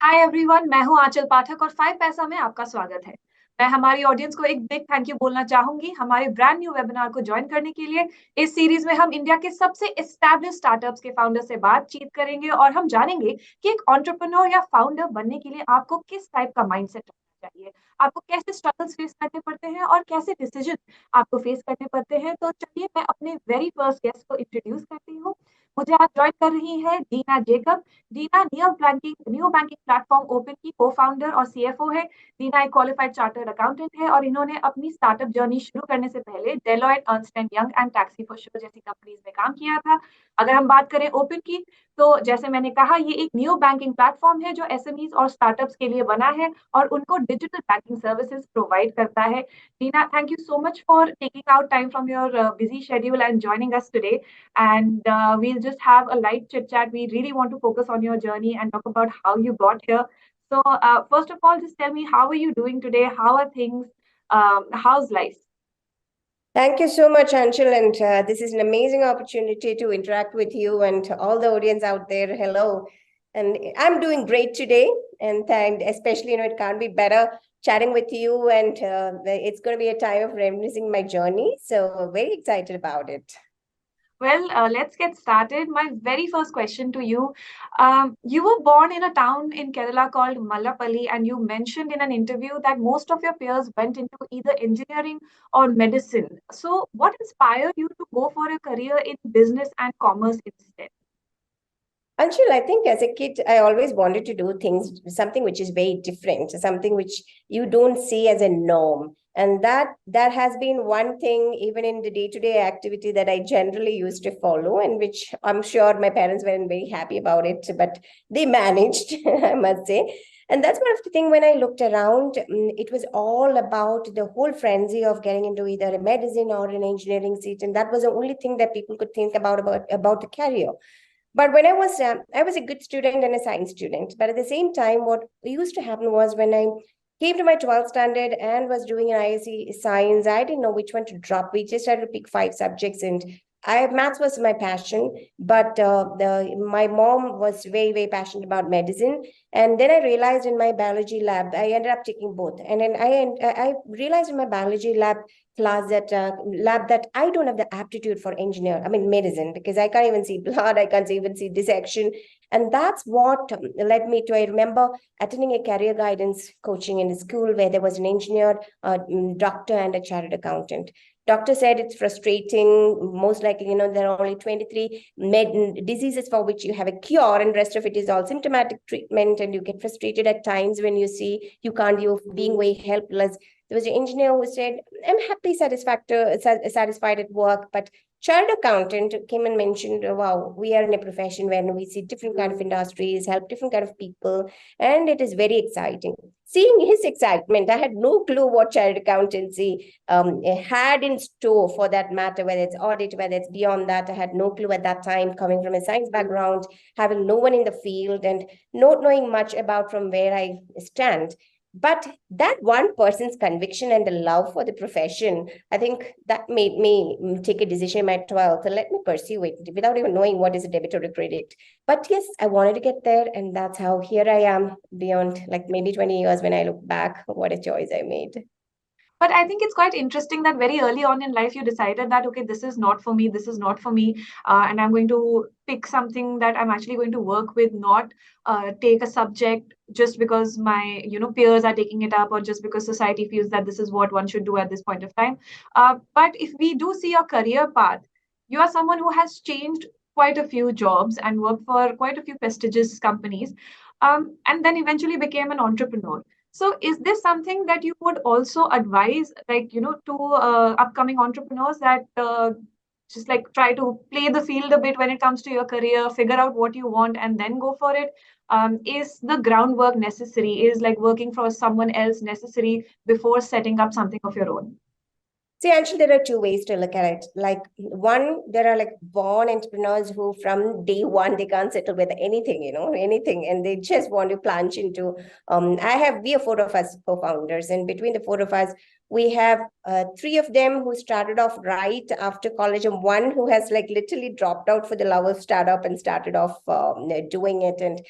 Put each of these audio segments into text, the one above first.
Hi everyone, मैं हूं आंचल पाठक और 5 पैसा में आपका स्वागत है। मैं हमारी ऑडियंस को एक बिग थैंक यू बोलना चाहूंगी हमारे ब्रांड न्यू वेबिनार को ज्वाइन करने के लिए। इस सीरीज में हम इंडिया के सबसे एस्टैब्लिश स्टार्टअप्स के फाउंडर से बातचीत करेंगे और हम जानेंगे कि एक एंटरप्रेन्योर या फाउंडर बनने के लिए आपको किस टाइप का माइंडसेट रखना चाहिए, आपको कैसे स्ट्रगल्स फेस करने पड़ते हैं और कैसे डिसीजन आपको फेस करने पड़ते हैं। तो चलिए मैं अपने वेरी फर्स्ट गेस्ट को इंट्रोड्यूस करती हूँ। मुझे आज ज्वाइन कर रही है डीना जेकब। दीना न्यू बैंकिंग प्लेटफॉर्म ओपन की को-फाउंडर और सीएफओ है। दीना एक क्वालिफाइड चार्टर्ड अकाउंटेंट है और इन्होंने अपनी स्टार्टअप जर्नी शुरू करने से पहले Deloitte, Ernst and young and taxi for sure जैसी कंपनीज में काम किया था। अगर हम बात करें ओपन की, तो जैसे मैंने कहा, ये एक न्यू बैंकिंग प्लेटफॉर्म है जो एसएमईज और स्टार्टअप्स के लिए बना है और उनको डिजिटल बैंकिंग सर्विसेज प्रोवाइड करता है। Deena, thank you so much for taking out time from your busy schedule and joining us today. And we'll just have a light chit chat. We really want to focus on your journey and talk about how you got here. So, first of all, just tell me, how are you doing today? How are things? How's life? Thank you so much, Anshul. And this is an amazing opportunity to interact with you and all the audience out there. Hello. And I'm doing great today. And especially, it can't be better chatting with you. And it's going to be a time of reminiscing my journey. So very excited about it. Well, let's get started. My very first question to you. You were born in a town in Kerala called Mallapalli, and you mentioned in an interview that most of your peers went into either engineering or medicine. So, what inspired you to go for a career in business and commerce instead? Anshul, I think as a kid, I always wanted to do something which is very different, something which you don't see as a norm. And that has been one thing, even in the day-to-day activity that I generally used to follow, and which I'm sure my parents weren't very happy about it, but they managed, I must say. And that's one of the things when I looked around, it was all about the whole frenzy of getting into either a medicine or an engineering seat. And that was the only thing that people could think about the career. But when I was a good student and a science student. But at the same time, what used to happen was when I came to my 12th standard and was doing an ISC science, I didn't know which one to drop. We just had to pick 5 subjects, and maths was my passion. But my mom was very, very passionate about medicine. And then I realized in my biology lab, I ended up taking both. And then I realized in my biology class that I don't have the aptitude for medicine, because I can't even see blood, I can't even see dissection. And that's what led me to, I remember attending a career guidance coaching in a school where there was an engineer, doctor, and a chartered accountant. Doctor said it's frustrating. Most likely, there are only 23 diseases for which you have a cure, and rest of it is all symptomatic treatment. And you get frustrated at times when you see you can't, you're being way helpless. There was an engineer who said, I'm happy, satisfied at work, but chartered accountant came and mentioned, wow, we are in a profession where we see different kind of industries, help different kind of people, and it is very exciting. Seeing his excitement, I had no clue what chartered accountancy had in store, for that matter, whether it's audit, whether it's beyond that. I had no clue at that time, coming from a science background, having no one in the field, and not knowing much about from where I stand. But that one person's conviction and the love for the profession, I think that made me take a decision in my 12th. Let me pursue it without even knowing what is a debit or a credit. But yes, I wanted to get there. And that's how here I am beyond like maybe 20 years when I look back. What a choice I made. But I think it's quite interesting that very early on in life you decided that, okay, this is not for me, this is not for me, and I'm going to pick something that I'm actually going to work with, not take a subject just because my peers are taking it up, or just because society feels that this is what one should do at this point of time. But if we do see your career path, you are someone who has changed quite a few jobs and worked for quite a few prestigious companies, and then eventually became an entrepreneur. So is this something that you would also advise, like, to upcoming entrepreneurs, that just like try to play the field a bit when it comes to your career, figure out what you want and then go for it? Is the groundwork necessary? Is like working for someone else necessary before setting up something of your own? See, actually, there are two ways to look at it. Like, one, there are like born entrepreneurs who from day one, they can't settle with anything, anything. And they just want to plunge into, we are 4 of us co-founders. And between the 4 of us, We have three of them who started off right after college, and one who has like literally dropped out for the love of startup and started off doing it. And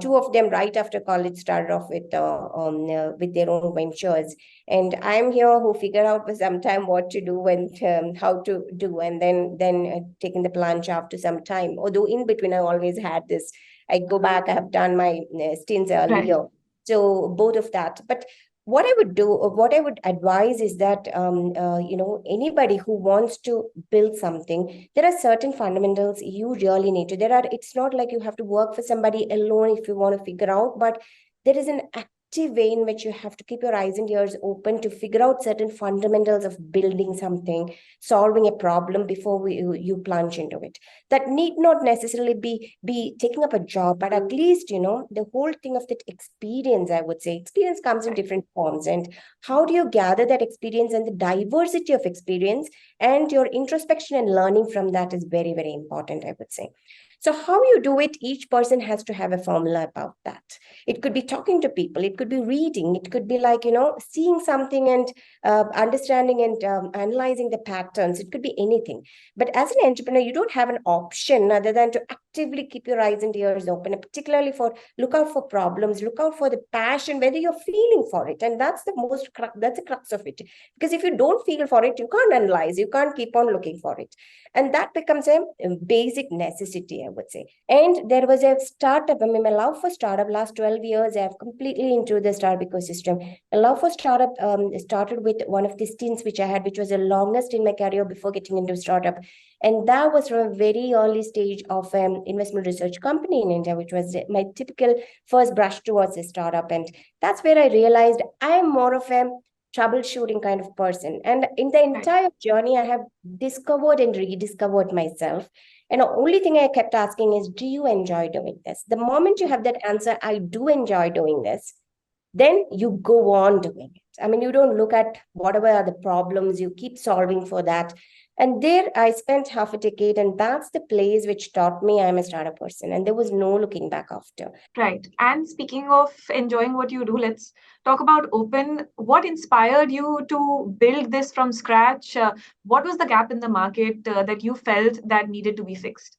two of them right after college started off with their own ventures. And I'm here who figure out for some time what to do and how to do, and then taking the plunge after some time. Although in between, I always had this. I go back. I have done my stints earlier. Right. So both of that. But what I would do, or what I would advise is that, anybody who wants to build something, there are certain fundamentals you really need to. It's not like you have to work for somebody alone if you want to figure out, but there is an active way in which you have to keep your eyes and ears open to figure out certain fundamentals of building something, solving a problem before you plunge into it. That need not necessarily be taking up a job, but at least, the whole thing of that experience, I would say, experience comes in different forms. And how do you gather that experience and the diversity of experience, and your introspection and learning from that is very, very important, I would say. So how you do it, each person has to have a formula about that. It could be talking to people, it could be reading, it could be like, seeing something and understanding and analyzing the patterns. It could be anything. But as an entrepreneur, you don't have an option other than to actively keep your eyes and ears open, and particularly for look out for problems, look out for the passion, whether you're feeling for it. And that's that's the crux of it. Because if you don't feel for it, you can't analyze, you can't keep on looking for it. And that becomes a basic necessity, I would say. And there was a startup. I mean, my love for startup, last 12 years, I've completely into the startup ecosystem. My love for startup started with one of the stints which I had, which was the longest in my career before getting into startup. And that was from a very early stage of an investment research company in India, which was my typical first brush towards a startup. And that's where I realized I'm more of a troubleshooting kind of person. And in the Right. entire journey, I have discovered and rediscovered myself. And the only thing I kept asking is, do you enjoy doing this? The moment you have that answer, I do enjoy doing this, then you go on doing it. I mean, you don't look at whatever are the problems, you keep solving for that. And there I spent half a decade, and that's the place which taught me I'm a startup person. And there was no looking back after. Right. And speaking of enjoying what you do, let's talk about Open. What inspired you to build this from scratch? What was the gap in the market that you felt that needed to be fixed?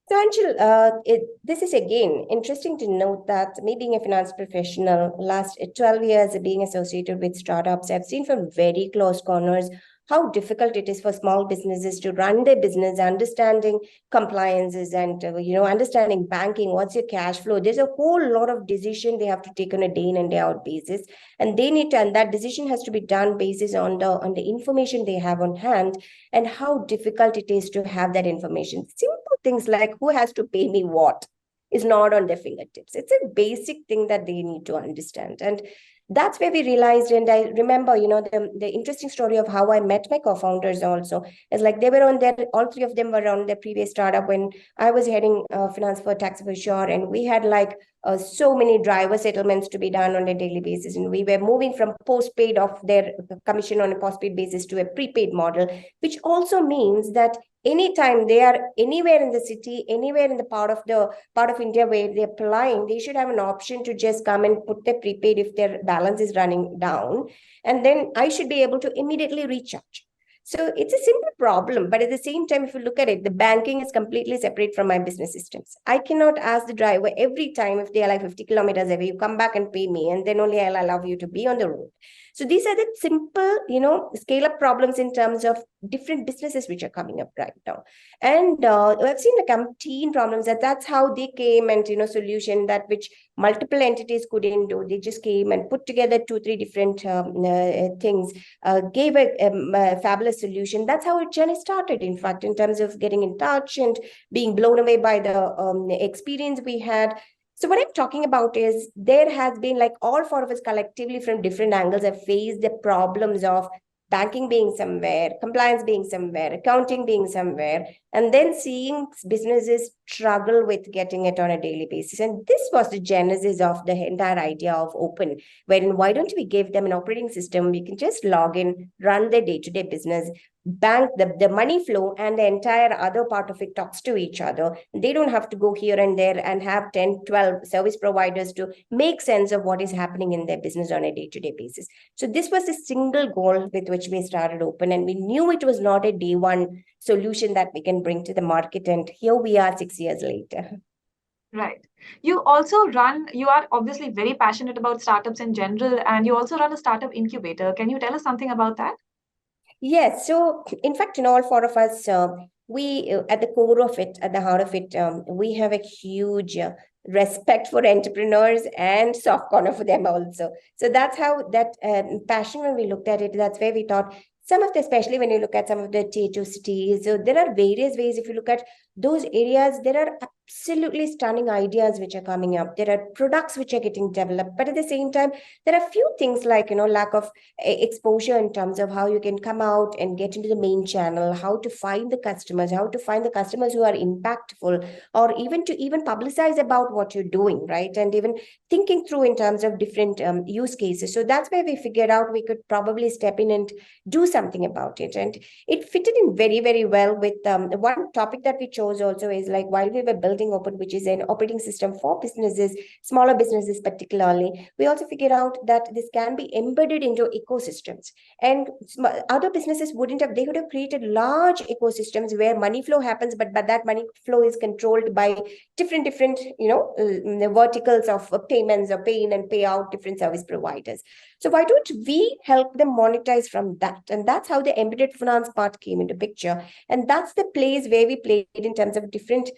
So, Anshul, this is again interesting to note that me being a finance professional, last 12 years being associated with startups, I've seen from very close corners how difficult it is for small businesses to run their business, understanding compliances and understanding banking. What's your cash flow? There's a whole lot of decision they have to take on a day in and day out basis, and and that decision has to be done basis on the information they have on hand, and how difficult it is to have that information. Simple things like who has to pay me what is not on their fingertips. It's a basic thing that they need to understand. And that's where we realized, and I remember, the interesting story of how I met my co-founders also is like they were on their, all three of them were on their previous startup when I was heading finance for tax for sure. And we had like so many driver settlements to be done on a daily basis. And we were moving from postpaid of their commission on a postpaid basis to a prepaid model, which also means that anytime they are anywhere in the city, anywhere in the part of India where they're applying, they should have an option to just come and put their prepaid if their balance is running down. And then I should be able to immediately recharge. So it's a simple problem, but at the same time, if you look at it, the banking is completely separate from my business systems. I cannot ask the driver every time if they are like 50 kilometers away, you come back and pay me, and then only I'll allow you to be on the road. So these are the simple, scale up problems in terms of different businesses which are coming up right now. And I've seen the canteen problems that's how they came, and, solution that which multiple entities couldn't do. They just came and put together 2, 3 different things, gave a fabulous solution. That's how it journey started, in fact, in terms of getting in touch and being blown away by the experience we had. So what I'm talking about is there has been like all four of us collectively from different angles have faced the problems of banking being somewhere, compliance being somewhere, accounting being somewhere, and then seeing businesses struggle with getting it on a daily basis. And this was the genesis of the entire idea of open, wherein why don't we give them an operating system? We can just log in, run their day-to-day business, bank the money flow, and the entire other part of it talks to each other. They don't have to go here and there and have 10 12 service providers to make sense of what is happening in their business on a day-to-day basis. So this was the single goal with which we started open, and we knew it was not a day one solution that we can bring to the market, and here we are 6 years later. Right. You are obviously very passionate about startups in general, and you also run a startup incubator. Can you tell us something about that? Yes. So, in fact, in all four of us, we, at the core of it, at the heart of it, we have a huge respect for entrepreneurs and soft corner for them also. So that's how that passion, when we looked at it, that's where we thought some of the, especially when you look at some of the tier two cities, so there are various ways. If you look at those areas, there are absolutely stunning ideas which are coming up. There are products which are getting developed, but at the same time, there are few things like, lack of exposure in terms of how you can come out and get into the main channel, how to find the customers, who are impactful, or even to even publicize about what you're doing, right? And even thinking through in terms of different use cases. So that's where we figured out we could probably step in and do something about it. And it fitted in very, very well with one topic that we chose also is like, while we were building Open, which is an operating system for businesses, smaller businesses particularly, we also figured out that this can be embedded into ecosystems. And other businesses they would have created large ecosystems where money flow happens, but that money flow is controlled by different, verticals of payments or pay in and pay out different service providers. So why don't we help them monetize from that? And that's how the embedded finance part came into picture. And that's the place where we played in terms of different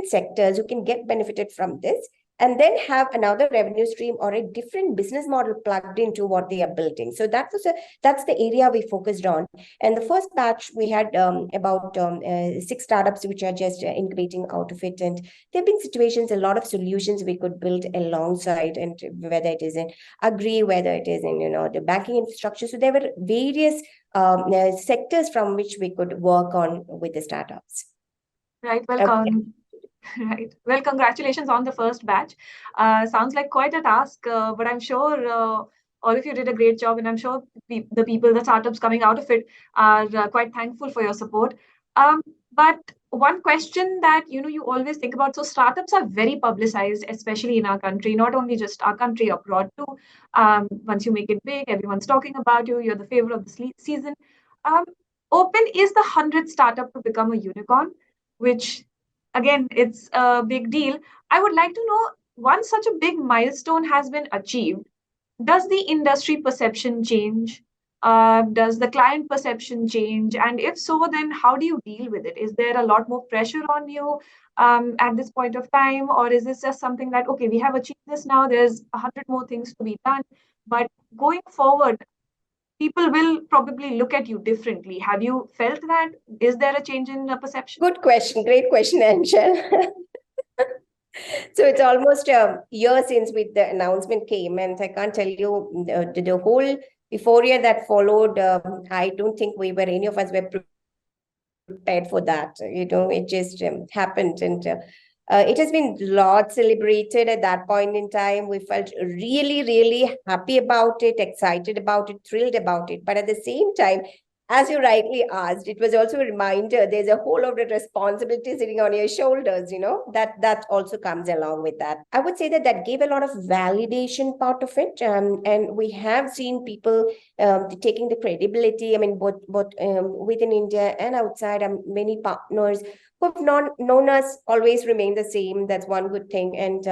sectors who can get benefited from this, and then have another revenue stream or a different business model plugged into what they are building. So that's the area we focused on. And the first batch, we had about 6 startups which are just incubating out of it. And there have been situations, a lot of solutions we could build alongside, and whether it is in agri, whether it is in the banking infrastructure. So there were various sectors from which we could work on with the startups. Right. Welcome. Right. Well, congratulations on the first batch. Sounds like quite a task, but I'm sure all of you did a great job, and I'm sure the startups coming out of it are quite thankful for your support. But one question that you always think about, so startups are very publicized, especially in our country, not only just our country, abroad too. Once you make it big, everyone's talking about you. You're the favorite of the season. Open is the 100th startup to become a unicorn, which again, it's a big deal. I would like to know, once such a big milestone has been achieved, does the industry perception change? Does the client perception change? And if so, then how do you deal with it? Is there a lot more pressure on you at this point of time? Or is this just something that, okay, we have achieved this now, there's 100 more things to be done. But going forward, people will probably look at you differently. Have you felt that? Is there a change in perception? Good question. Great question, Anshel. So it's almost a year since the announcement came, and I can't tell you the whole euphoria that followed. I don't think any of us were prepared for that. It just happened, and it has been a lot celebrated at that point in time. We felt really, really happy about it, excited about it, thrilled about it. But at the same time, as you rightly asked, it was also a reminder there's a whole lot of responsibility sitting on your shoulders, that also comes along with that. I would say that gave a lot of validation part of it. And we have seen people taking the credibility, I mean, both within India and outside, many partners who've known us always remain the same. That's one good thing. And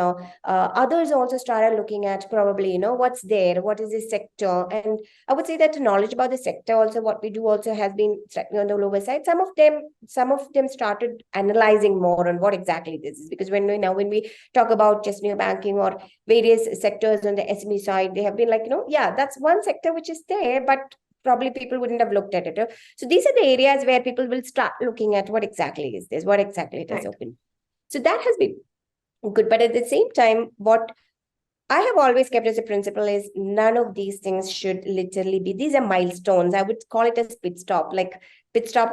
others also started looking at probably, what's there, what is this sector? And I would say that the knowledge about the sector also, what we do also has been slightly on the lower side. Some of them started analyzing more on what exactly this is, because when we talk about just banking or various sectors on the SME side, they have been like, yeah, that's one sector which is there, but probably people wouldn't have looked at it. So these are the areas where people will start looking at what exactly is this, what exactly it is open. So that has been good. But at the same time, what I have always kept as a principle is none of these things should literally be, these are milestones. I would call it a pit stop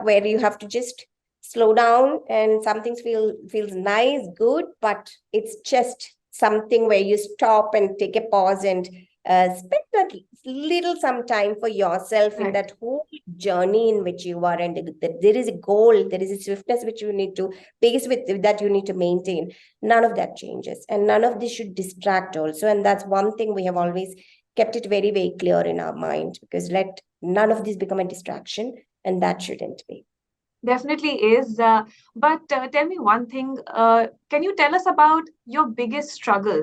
where you have to just slow down and something feels nice, good, but it's just something where you stop and take a pause and spend that little some time for yourself in Right. that whole journey in which you are, and there is a goal, there is a swiftness which you need to pace with, that you need to maintain. None of that changes, and none of this should distract also. And that's one thing we have always kept it very, very clear in our mind, because let none of this become a distraction, and that shouldn't be. Definitely is. But tell me one thing. Can you tell us about your biggest struggle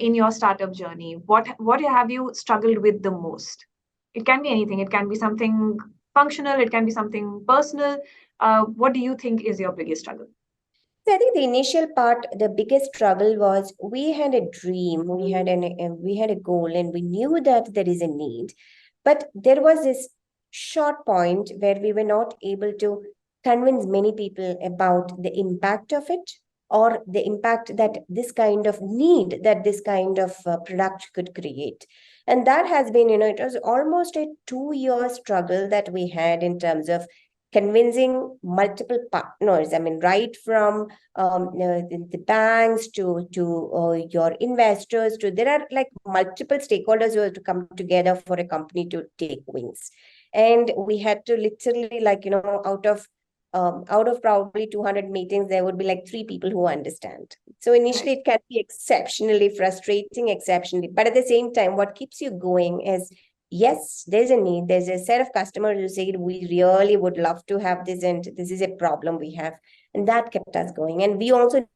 in your startup journey? What have you struggled with the most? It can be anything. It can be something functional. It can be something personal. What do you think is your biggest struggle? So I think the initial part, the biggest struggle was we had a dream, we had a goal, and we knew that there is a need, but there was this short point where we were not able to convince many people about the impact of it, or the impact that this kind of need, that this kind of product could create. And that has been, it was almost a 2 year struggle that we had in terms of convincing multiple partners. I mean, right from the banks to your investors, to there are like multiple stakeholders who have to come together for a company to take wings. And we had to literally, like, out of probably 200 meetings, there would be like 3 people who understand. So initially it can be exceptionally frustrating, exceptionally, but at the same time, what keeps you going is, yes, there's a need. There's a set of customers who said, we really would love to have this, and this is a problem we have. And that kept us going. And we also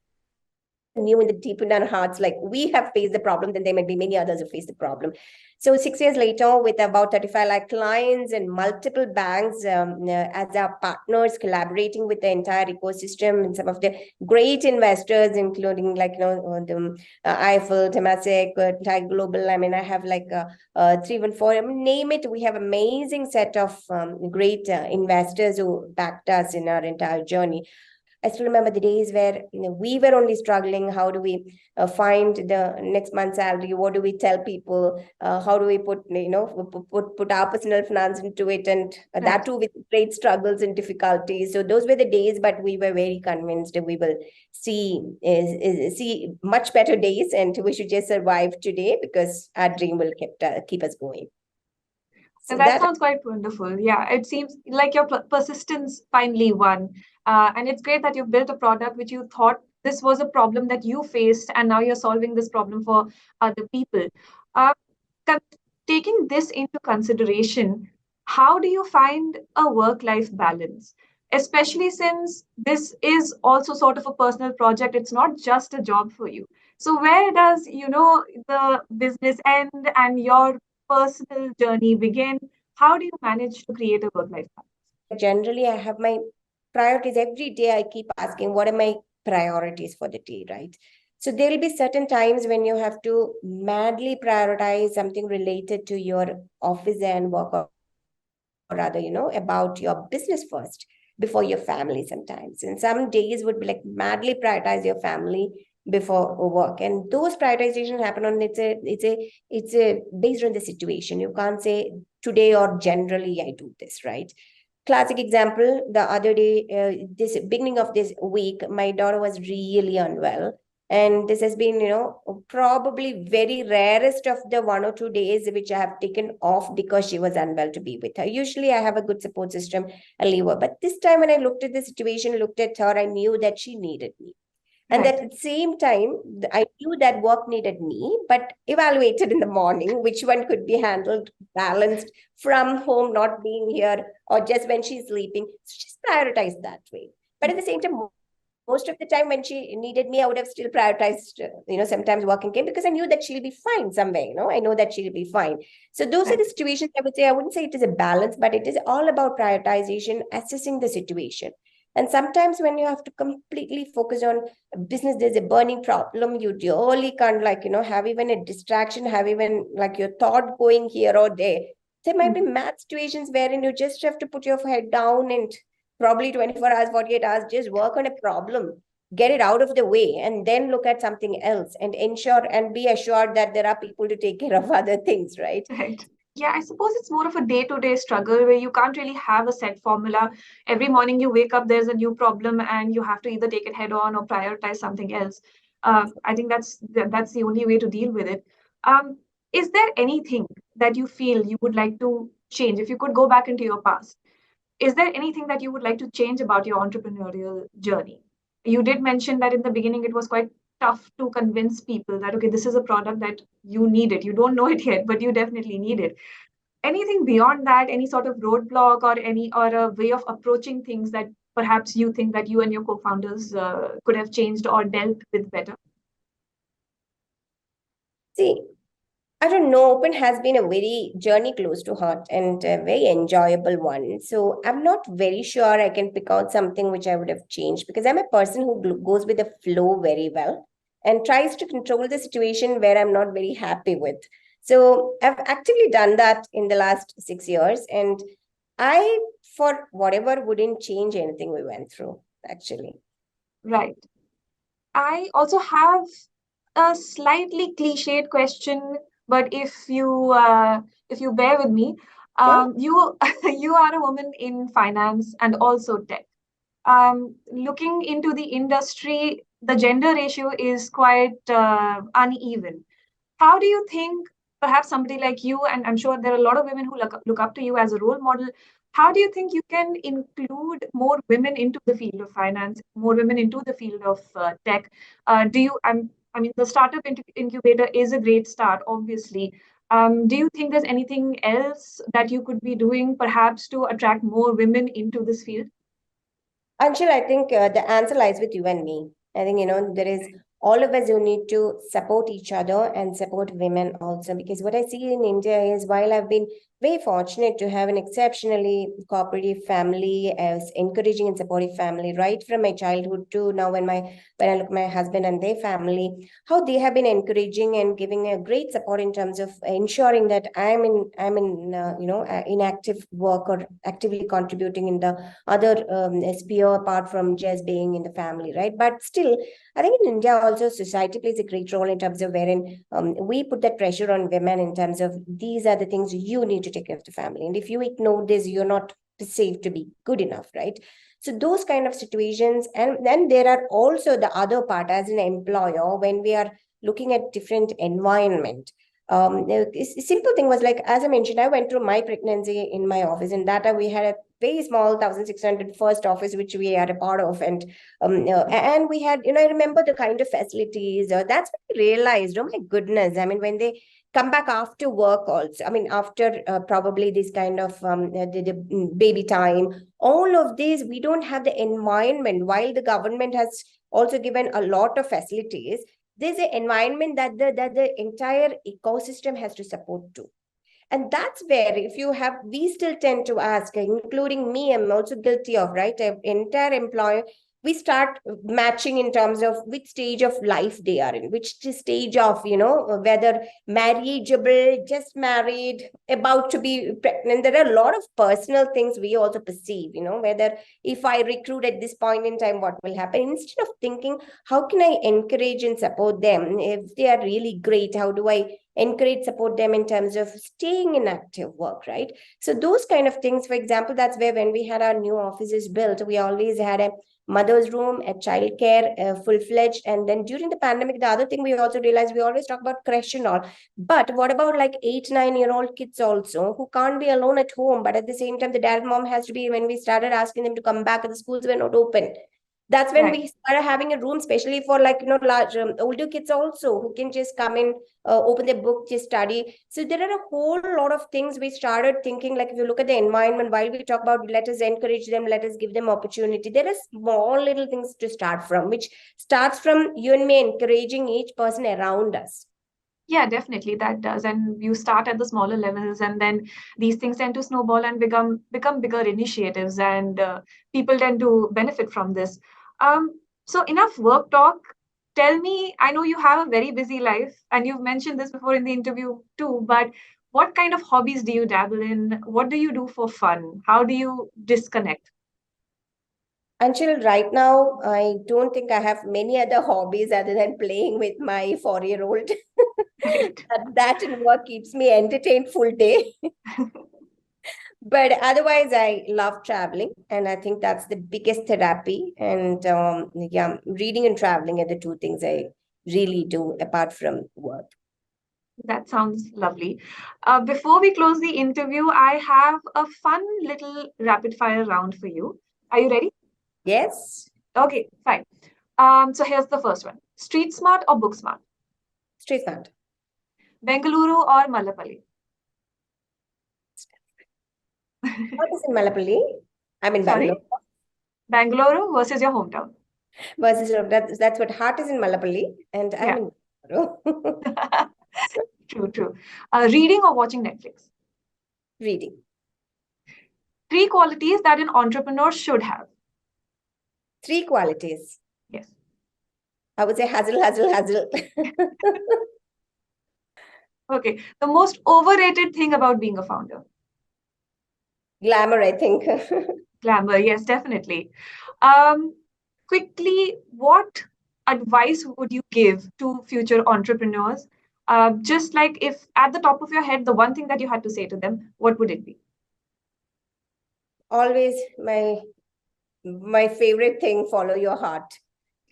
knew in the deep in our hearts, like, we have faced the problem, then there might be many others who face the problem. So 6 years later, with about 35 lakh clients and multiple banks as our partners, collaborating with the entire ecosystem, and some of the great investors, including like, the Eiffel, Temasek, Thai Global. I mean, I have like 314, I mean, name it. We have amazing set of great investors who backed us in our entire journey. I still remember the days where we were only struggling. How do we find the next month's salary? What do we tell people? How do we put put our personal finance into it, and Right. that too with great struggles and difficulties. So those were the days, but we were very convinced that we will see much better days, and we should just survive today because our dream will keep us going. So So that that sounds quite wonderful. Yeah, it seems like your persistence finally won. And it's great that you've built a product which you thought this was a problem that you faced, and now you're solving this problem for other people. Uh, con- Taking this into consideration, how do you find a work-life balance? Especially since this is also sort of a personal project, it's not just a job for you. So where does, the business end and your personal journey begin? How do you manage to create a work-life balance? generally I have my priorities every day. I keep asking, what are my priorities for the day, right? So there will be certain times when you have to madly prioritize something related to your office and work, or rather, about your business first before your family sometimes. And some days would be like madly prioritize your family before work. And those prioritizations happen on, it's a based on the situation. You can't say today or generally I do this, right? Classic example, the other day, this beginning of this week, my daughter was really unwell. And this has been, probably very rarest of the 1 or 2 days which I have taken off because she was unwell, to be with her. Usually I have a good support system, I leave her. But this time when I looked at the situation, looked at her, I knew that she needed me. And Right. at the same time, I knew that work needed me, but evaluated in the morning which one could be handled, balanced from home, not being here, or just when she's sleeping. So just prioritize that way. But at the same time, most of the time when she needed me, I would have still prioritized, sometimes working came, because I knew that she'll be fine somewhere, I know that she'll be fine. So those are Right. the situations I would say. I wouldn't say it is a balance, but it is all about prioritization, assessing the situation. And sometimes when you have to completely focus on business, there's a burning problem. You really can't, like, have even a distraction, have even like your thought going here or there. There might be math situations wherein you just have to put your head down and probably 24 hours, 48 hours, just work on a problem, get it out of the way, and then look at something else and ensure and be assured that there are people to take care of other things, right? Right. Yeah, I suppose it's more of a day-to-day struggle where you can't really have a set formula. Every morning you wake up, there's a new problem, and you have to either take it head on or prioritize something else. I think that's the only way to deal with it. Um, is there anything that you feel you would like to change? If you could go back into your past, is there anything that you would like to change about your entrepreneurial journey? You did mention that in the beginning it was quite tough to convince people that, okay, this is a product that you need it. You don't know it yet, but you definitely need it. Anything beyond that, any sort of roadblock or any or a way of approaching things that perhaps you think that you and your co-founders could have changed or dealt with better? See, I don't know. Open has been a very journey close to heart and a very enjoyable one. So I'm not very sure I can pick out something which I would have changed because I'm a person who goes with the flow very well and tries to control the situation where I'm not very happy with. So I've actively done that in the last 6 years, and I, for whatever, wouldn't change anything we went through, actually. Right. I also have a slightly cliched question, but if you bear with me, Sure. you you are a woman in finance and also tech. Looking into the industry, the gender ratio is quite uneven. How do you think perhaps somebody like you, and I'm sure there are a lot of women who look up to you as a role model, how do you think you can include more women into the field of finance, more women into the field of tech? Do you, I mean, the startup incubator is a great start, obviously. Do you think there's anything else that you could be doing perhaps to attract more women into this field? Anshul, I think the answer lies with you and me. I think, there is all of us who need to support each other and support women also. Because what I see in India is while I've been very fortunate to have an exceptionally cooperative family, as encouraging and supportive family, right from my childhood to now when I look at my husband and their family, how they have been encouraging and giving a great support in terms of ensuring that I'm in inactive work or actively contributing in the other sphere apart from just being in the family, right? But still, I think in India also society plays a great role in terms of wherein we put that pressure on women in terms of these are the things you need to take care of the family, and if you ignore this, you're not safe to be good enough, right? So those kind of situations, and then there are also the other part as an employer when we are looking at different environment. A simple thing was like, as I mentioned, I went through my pregnancy in my office, and that we had a very small 1,600 first office which we are a part of, and we had, I remember the kind of facilities. That's when I realized, oh my goodness, I mean, when they come back after work also, I mean, after probably this kind of the baby time, all of these, we don't have the environment. While the government has also given a lot of facilities, there's an environment that the entire ecosystem has to support too. And that's where, if you have, we still tend to ask, including me, I'm also guilty of, right? An entire employer, we start matching in terms of which stage of life they are in, which stage of, whether marriageable, just married, about to be pregnant. There are a lot of personal things we also perceive, whether if I recruit at this point in time, what will happen? Instead of thinking, how can I encourage and support them? If they are really great, how do I encourage, support them in terms of staying in active work, right? So those kind of things, for example, that's where when we had our new offices built, we always had a mother's room, a childcare, full-fledged. And then during the pandemic, the other thing we also realized, we always talk about creche and all, but what about like 8, 9 year old kids also who can't be alone at home, but at the same time the dad mom has to be, when we started asking them to come back and the schools were not open, that's when Right. we started having a room especially for, like, large older kids also who can just come in, open their book, just study. So there are a whole lot of things we started thinking, like if you look at the environment, while we talk about let us encourage them, let us give them opportunity, there are small little things to start from, which starts from you and me encouraging each person around us. Yeah, definitely that does. And you start at the smaller levels, and then these things tend to snowball and become bigger initiatives, and people tend to benefit from this. So enough work talk. Tell me, I know you have a very busy life, and you've mentioned this before in the interview too, but what kind of hobbies do you dabble in? What do you do for fun? How do you disconnect? Until right now, I don't think I have many other hobbies other than playing with my 4 year old. Right. That and work keeps me entertained full day. But otherwise, I love traveling, and I think that's the biggest therapy. And yeah, reading and traveling are the two things I really do apart from work. That sounds lovely. Before we close the interview, I have a fun little rapid fire round for you. Are you ready? Yes, Okay, fine. So here's the first one. Street smart or book smart? street smart. Bengaluru or Malapalli? What is in Malapalli? I'm in Sorry, Bangalore. Bangalore versus your hometown. Versus that's what heart is in Malapalli, and I'm Yeah, in Bangalore. true, true. Reading or watching Netflix? Reading. Three qualities that an entrepreneur should have. Three qualities. Yes. I would say hustle, hustle, hustle. Okay. The most overrated thing about being a founder. Glamour, I think. Glamour. Yes, definitely. Um, Quickly, what advice would you give to future entrepreneurs? Just like if at the top of your head, the one thing that you had to say to them, what would it be? Always my favorite thing, follow your heart.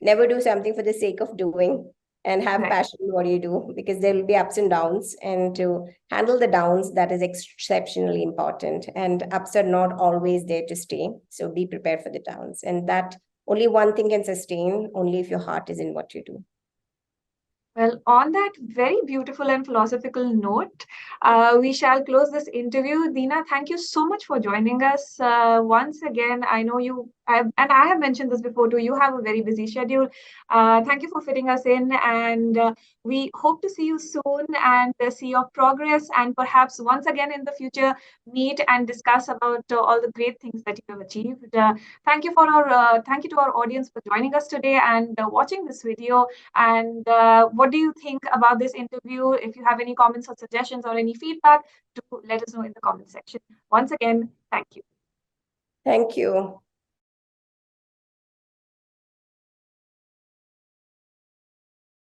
Never do something for the sake of doing, and have Right. passion in what you do, because there will be ups and downs, and to handle the downs, that is exceptionally important, and ups are not always there to stay, so be prepared for the downs, and that only one thing can sustain, only if your heart is in what you do. Well, on that very beautiful and philosophical note, we shall close this interview. Deena, thank you so much for joining us once again. I know and I have mentioned this before too, you have a very busy schedule. Thank you for fitting us in, and we hope to see you soon and see your progress, and perhaps once again in the future meet and discuss about all the great things that you have achieved. Thank you to our audience for joining us today and watching this video. And what do you think about this interview? If you have any comments or suggestions or any feedback, do let us know in the comment section. Once again, thank you. Thank you.